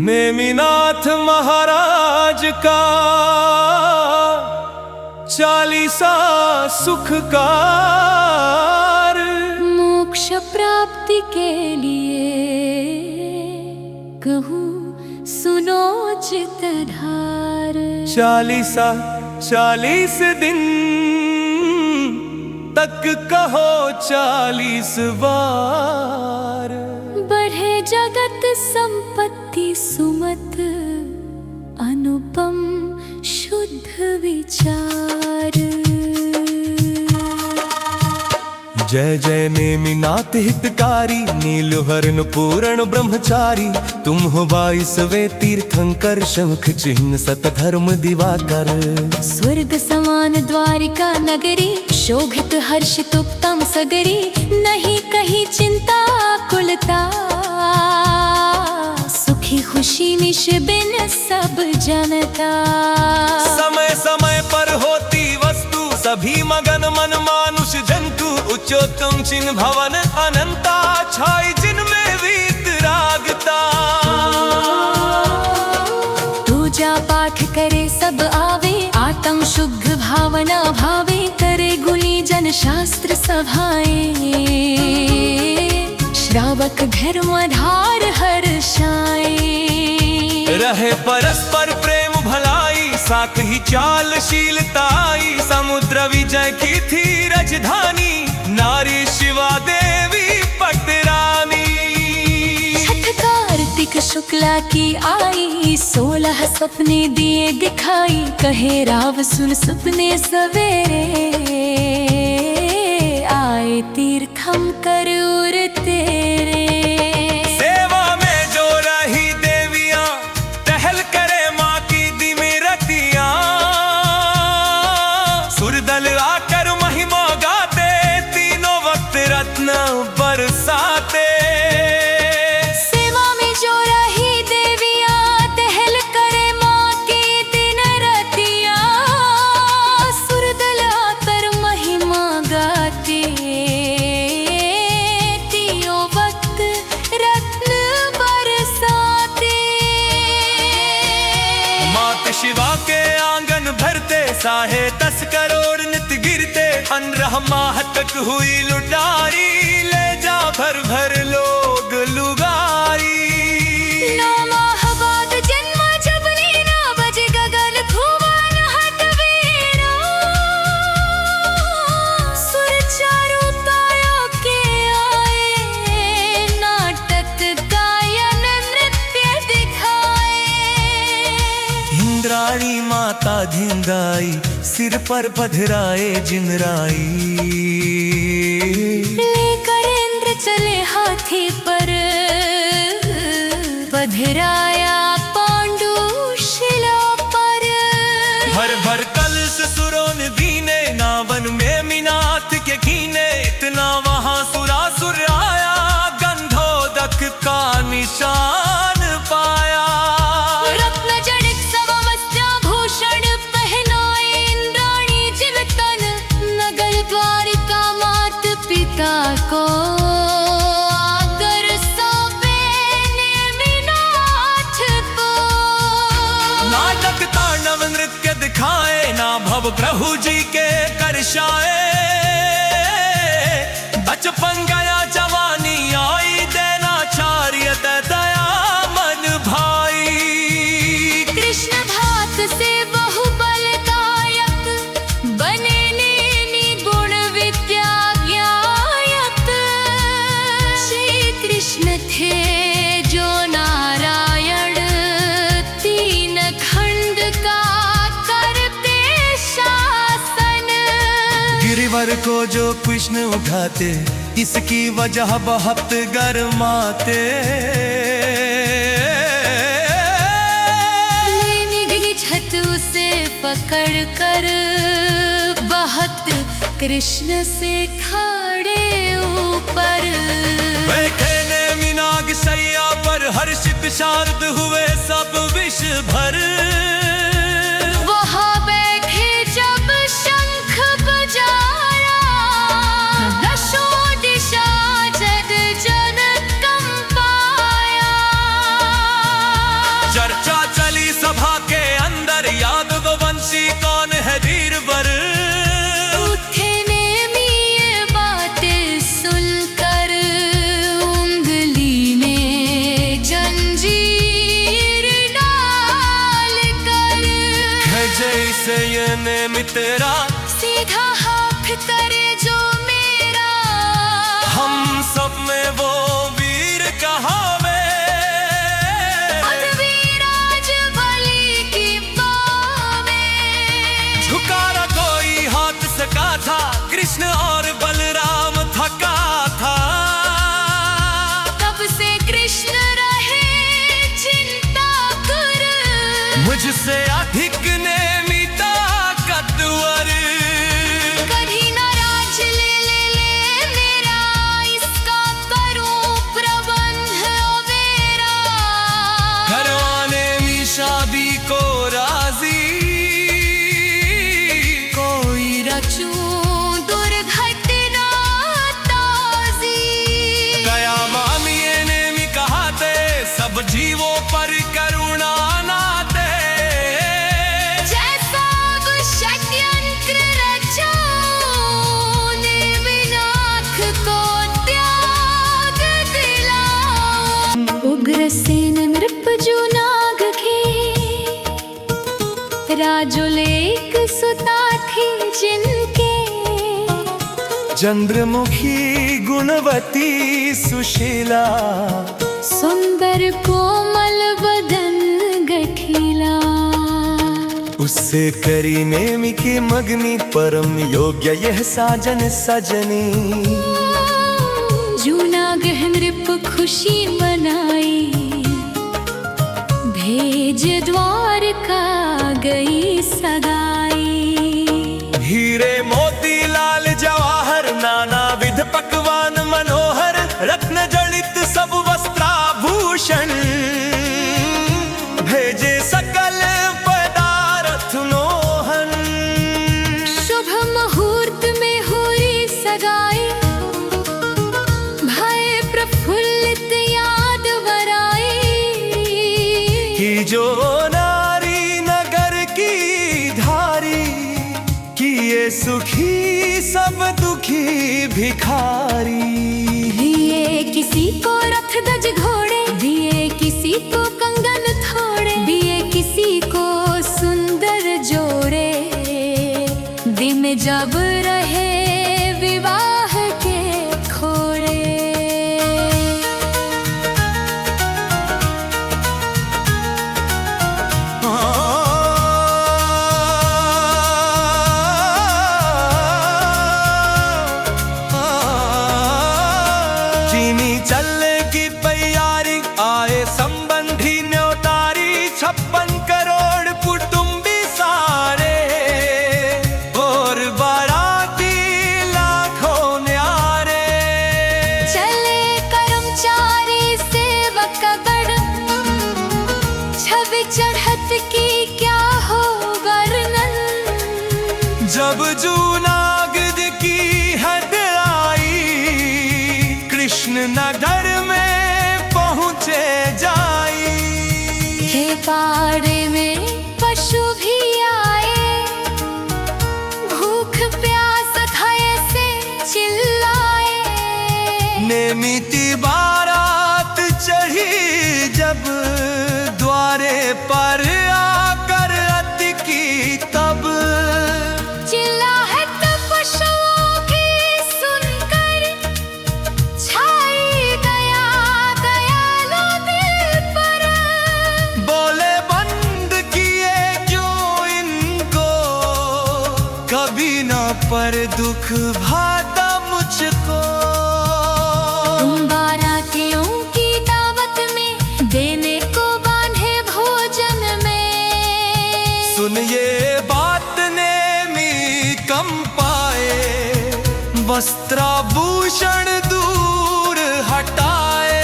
नेमिनाथ महाराज का 40 सुखकार। मोक्ष प्राप्ति के लिए कहूँ सुनो चित्तधार। 40 दिन तक कहो 40 बार। बढ़े जगत संपत्ति सुमत अनुपम शुद्ध विचार। जय जय नेमिनाथ हितकारी, नीलहरण पूर्ण ब्रह्मचारी। तुम हो 22वें तीर्थंकर, शंख चिन्ह सतधर्म दिवाकर। स्वर्ग समान द्वारिका नगरी, शोभित हर्षित उत्तम सगरी। नहीं कहीं चिंता कुलता, सुखी खुशी निश बिन सब जनता। समय समय पर होती वस्तु, सभी मगन मन मानुष जंतु। उच्चोत्तम चिन्ह भवन अनंता, छाई जिनमें वीतरागता। पूजा पाठ करे सब आवे, आत्म शुद्ध भावना भावे। करे गुणी जन शास्त्र सभाएं, श्रावक धर्म आधार हर्षाए। रहे परस्पर प्रेम भलाई, साथ ही चालशीलताई। समुद्र विजय की थी राजधानी, नारी शिवा देवी पटरानी। छठ कार्तिक शुक्ला की आई, 16 सपने दिए दिखाई। कहे राव सुन सपने सवेरे, आए तीर्थम कर उर तेरे। सेवा में जो रही देवियां, टहल करे माँ की दिमिरतियां। सुरदल आकर महिमा गाते, तीनों वक्त रत्न बरसाते। सेवा में जो रही देवियां, टहल करे माँ की दिन रतियां। सुरदल आकर महिमा गाते, तीनों वक्त रत्न बरसाते। मात शिवा के आंगन भरते, 10.5 करोड़ नित गिरते। 15 माह तक हुई लुटारी, ले जा भर भर लोग लुगारी। 9 माह बाद जन्म जब लीना, बज गगन भुवन हट वीणा। सुर चारों ताया के आए, नाटक गायन नृत्य दिखाए। इंद्राणी माता धिंगाई, सिर पर पधराए जिनराई। लेकर इंद्र चले हाथी पर, पधराया पांडु शिला पर। भर भर कलश सुरों ने दीने, नावन में मीनाथ के कीने। इतना वहां सुरासुर आया, गंधोदक का निशान पाया। रत्न जड़ित समवस्त्र भूषण पहनाए, इंद्राणी जिन तन। नगर द्वारिका मात पिता को, आगर सौंपे नेमिनाथ को। नाटक तांडव नृत्य दिखाए, ना भव प्रभु जी के करशाए। बचपन गया जवानी आई, देना चार्यत दया मन भाई। कृष्ण भात से बहुबलदायक, बने नेमि गुण विद्या ज्ञायक। श्री कृष्ण थे जो नारायण, 3 खंड का करते शासन। गिरिवर को जो कृष्ण उठाते, इसकी वजह बहुत गरमाते। छत उसे पकड़ कर, बहुत कृष्ण से खड़े ऊपर। बैठे नेमिनाग सैया पर, हर्षित शारद हुए सब विष भर। वहाँ बैठे जब शंख बजाया, दशों दिशा जग जन कंपाया। तेरा, सीधा हाथ करे जो मेरा। हम सब में वो वीर कहावे, अधवीराज बलि की पावे। झुका न कोई हाथ सका था, कृष्ण और बलराम थका था। तब से कृष्ण रहे चिंता कर, मुझसे अधिक ने मीता कद्वर। कभी नाराज ले मेरा, इसका करूं प्रबंध अवेरा। करवाने में शादी को राजी, कोई रचूं दुर्घटना ताजी। गया मामिए ने भी कहा थे, सब जीवों पर करुणा नाते। जैसा वो षड्यंत्र रचा, ने विनाश को त्याग दिलाऊं। उग्रसेन नृपजु नाग के, राजुलेक सुता थी जिनके। चंद्रमुखी गुणवती सुशीला, सुंदर कोमल बदन गठीला। उससे करी नेमी की मगनी, परम योग्य यह साजन सजनी। जूना गह नृप खुशी मनाई, भेज द्वारका गई सगाई। हीरे मोती लाल जवाहर, नाना विध पकवान मनोहर। रत्न जड़ित सब वस्त्राभूषण, भेजे सकल पदार्थ मोहन। शुभ मुहूर्त में हुई सगाई, भय प्रफुल्लित याद वराई। कि जो नारी नगर की धारी, किए सुखी सब दुखी भिखारी। दिए किसी को रथ दज घोड़े, दिए किसी को कंगन थोड़े। दिए किसी को सुंदर जोड़े, दिन जब रहे विवाह के खोड़े। चीनी चलने की तैयारी, आए संबंधी न्योतारी। 56 करोड़ कुटुंबी सारे, और बाराती लाखों न्यारे। चले कर्मचारी सेवक गण, छवि चढ़त की क्या हो वर्णन। जब जूनागद की हद आई, कृष्ण नगर में पहुँचे जाई। हे पाड़े में पशु भी आए, भूख प्यास भय से चिल्लाए। नेमिति बारात चढ़ी जब, द्वारे पर आकर अति की तब। चिल्लाहट पशुओं की सुनकर, छाई गया दयालु दिल पर। बोले बंद किए क्यों इनको, कभी न पर दुख भाता मुझको। तुम बारातियों की दावत में, देने को बांधे भोजन में। सुन ये बात नेमी कम पाए, वस्त्राभूषण दूर हटाए।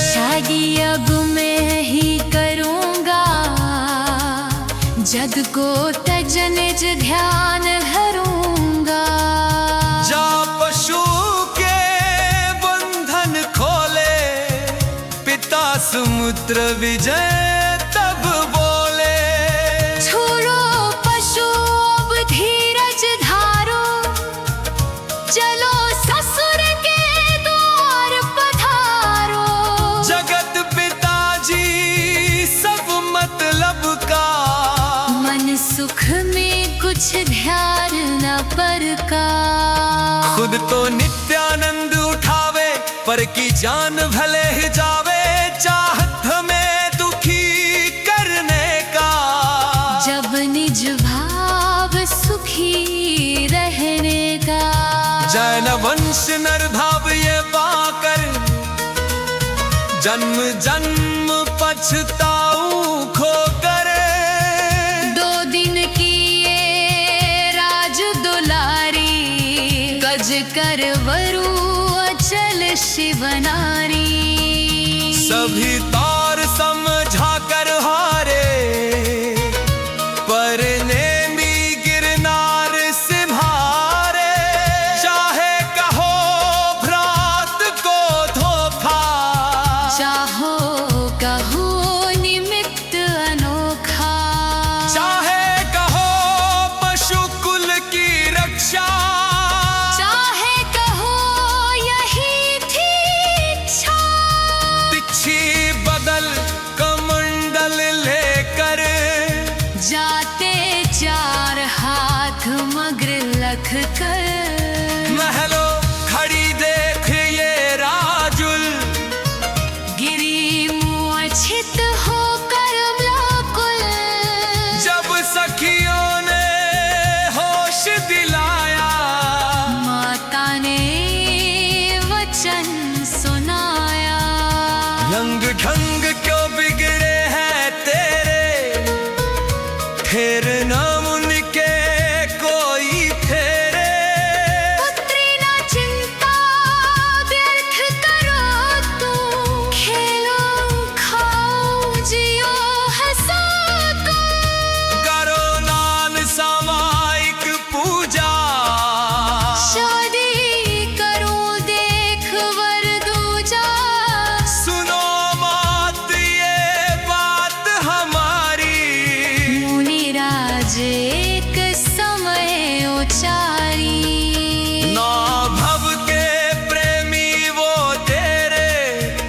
शादी अब मैं ही करूँगा, जद को तजनिज ध्यान धरूँगा। जा पशु के बंधन खोले, पिता समुद्र विजय तब बोले। छोड़ो पशु अब धीरज धारो, चलो ससुर के द्वार पधारो। जगत पिताजी सब मतलब का, मन सुख में कुछ ध्यान पर का। खुद तो नित्यानंद उठावे, पर की जान भले ही जावे, चाहत हमें दुखी करने का। जब निज भाव सुखी रहने का। जैन वंश नर भाव ये पाकर, जन्म जन्म पछताऊ खो करे। 2 दिन की ये राज दुलारी, गज कर वरु अचल शिव नारी। सभी तार समझा कर हारे, पर नेमी गिरनार सिम्हारे। चाहे कहो भ्रात को धोखा, चाहो कहो निमित्त अनोखा। चाहे कहो पशु कुल की रक्षा, चाहे कहो यही थी इच्छा। तिच्छी बदल कमंडल लेकर, जाते 4 हाथ मग्र लख कर। महलो खड़ी देख ये राजुल, गिरी मूर्छित होकर व्याकुल। जब सखियों ने होश दिलाया, माता ने वचन सुनाया। रंग ढंग क्यों बिगड़े हैं तेरे, फेर न उनके कोई फेरे। पुत्री ना चिंता व्यर्थ करो तू, खेलो खाओ जियो हंसो तुम। करो नान सामायिक पूजा, शादी करो देख वर दूजा। सुनो मात ये बात हमारी। मुनिराज एक समय उचारी। ना भव के प्रेमी वो तेरे,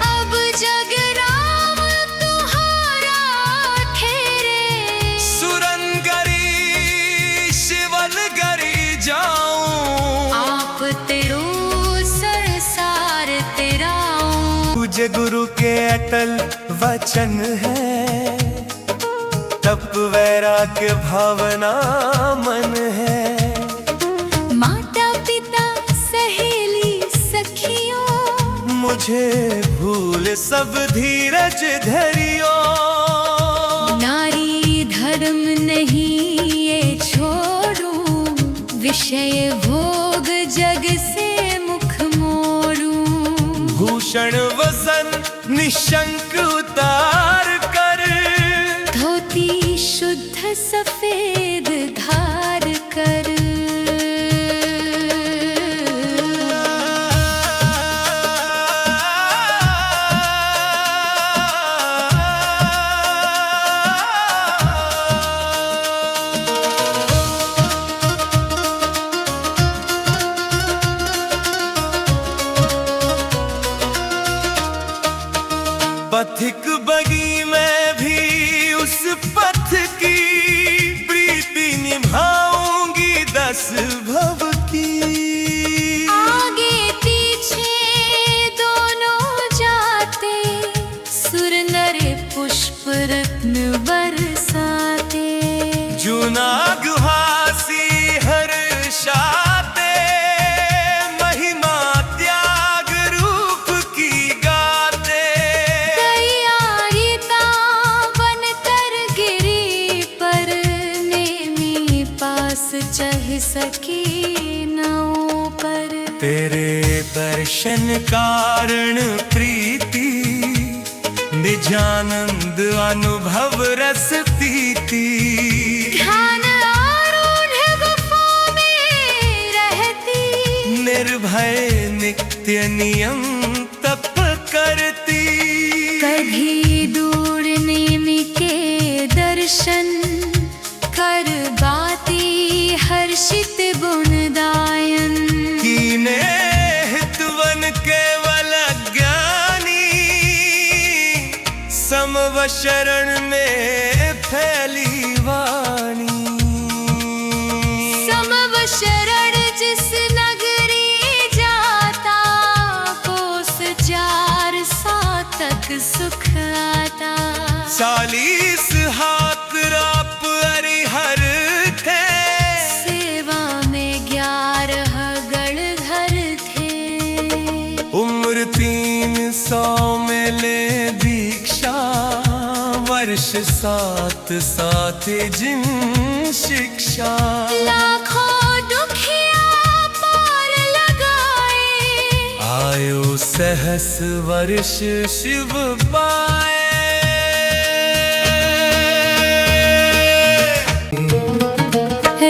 अब जग राम तुम्हारा ठेरे। सुरनगरी शिवनगरी जाऊं। आप तेरो सरसार तेराऊं। तुझे गुरु के अटल वचन है, तप वैराग्य भावना मन है। माता पिता सहेली सखियों, मुझे भूल सब धीरज धरियो। नारी धर्म नहीं ये छोड़ूं, विषय भोग जग से मुख मोड़ूं। भूषण वसन निशंक उतार कर, धोती शुद्ध सफेद धार कर। पथिक बगी में भी उस पथ की, प्रीति निभाऊंगी 10 भव की। आगे पीछे दोनों जाते, सुर नर पुष्प रत्न बरसाते। जुनाग हासी हर्षाते, महिमा त्याग रूप की गाते। तैयारिता बन कर गिरी पर, नेमी पास चढ़ सकी नाव पर। तेरे दर्शन कारण प्रीति, निजानंद अनुभव रस पीती। ध्यान आरूढ़ गुफा में रहती, निर्भय नित्य नियम तप करती। कभी दूर नेमी के दर्शन, कर बाती हर्षित गुणदायन। कीने हितवन केवल ज्ञानी, समव शरण में फैली वाणी। समव शरण 300 में ले दीक्षा, वर्ष 7 जिन शिक्षा। लाखों दुखिया पार लगाए, आयु सहस वर्ष शिव पाए।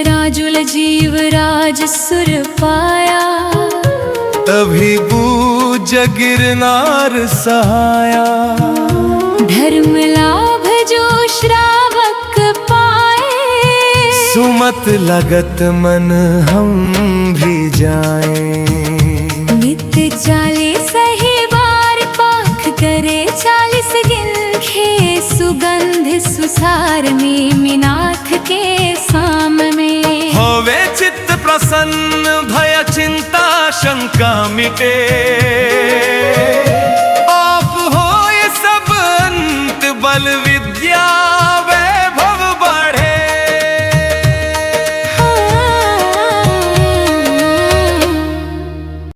राजुल जीव राज सुर पाया, तभी बूझ गिरनार सहाया। धर्म लाभ जो श्रावक पाए, सुमत लगत मन हम भी जाएं। नित्य 40 ही बार पाख करे, 40 गिनखे सुगंध सुसार में मीनाथ के साम में। होवे चित्त प्रसन्न, भय चिंता शंका मिटे।